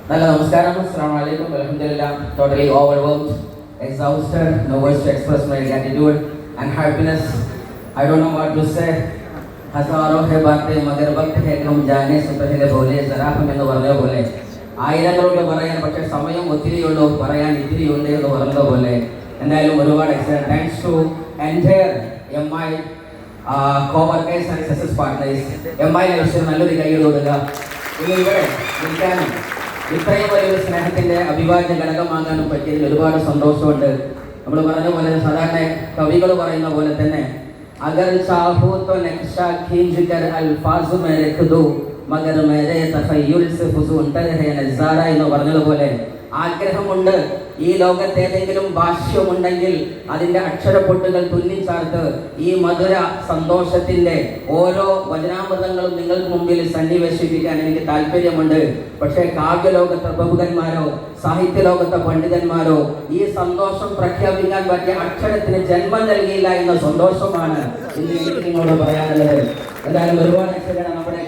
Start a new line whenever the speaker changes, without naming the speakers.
Nala namaskaram, assalamu alaikum, alhamdulillah, totally overwhelmed, exhausted, no words to express my gratitude and happiness. I don't know what to say. हजारों है बातें मगर वक्त है कि हम जाने से पहले बोले जरा हम എന്ന് പറഞ്ഞ പോലെ ആയിരങ്ങളോട് പറയാൻ പക്ഷേ സമയം ഒത്തിരിയുള്ളൂ പറയാൻ ഇത്തിരിയുണ്ട് എന്ന് പറഞ്ഞ പോലെ എന്തായാലും ഒരുപാട് thanks to entire MI co-workers and success partners. MI ആവശ്യം നല്ലൊരു കൈയ്യടി കൊടുക്കുക. ഇനി ഇവിടെ നിൽക്കാനും ഇത്രയും വലിയൊരു സ്നേഹത്തിന്റെ അഭിവാജ്യ ഘടകമാകാനും പറ്റിയതിൽ ഒരുപാട് സന്തോഷമുണ്ട്. നമ്മൾ പറഞ്ഞ പോലെ സാധാരണ കവികൾ പറയുന്ന പോലെ തന്നെ अगर चाहो तो नक्शा खींच कर अल्फाज में रख दो मगर मेरे तखय्युल से फुसून तर है नज़ारा എന്ന് പറഞ്ഞതുപോലെ ആഗ്രഹമുണ്ട് ഈ ലോകത്ത് ഏതെങ്കിലും ഭാഷ്യമുണ്ടെങ്കിൽ അതിന്റെ അക്ഷരപ്പൊട്ടുകൾ തുന്നിച്ചാർത്ത് ഈ മധുര സന്തോഷത്തിന്റെ ഓരോ വചനാമൃതങ്ങളും നിങ്ങൾക്ക് മുമ്പിൽ സന്നിവേശിപ്പിക്കാൻ എനിക്ക് താല്പര്യമുണ്ട്. പക്ഷേ കാവ്യലോകത്തെ പ്രമുഖന്മാരോ സാഹിത്യ ലോകത്തെ പണ്ഡിതന്മാരോ ഈ സന്തോഷം പ്രഖ്യാപിക്കാൻ പറ്റിയ അക്ഷരത്തിന് ജന്മം നൽകിയില്ല എന്ന സന്തോഷമാണ് ഇന്ന് എനിക്ക് നിങ്ങളോട് പറയാനുള്ളത്. എന്തായാലും ഒരുപാട് നമ്മുടെ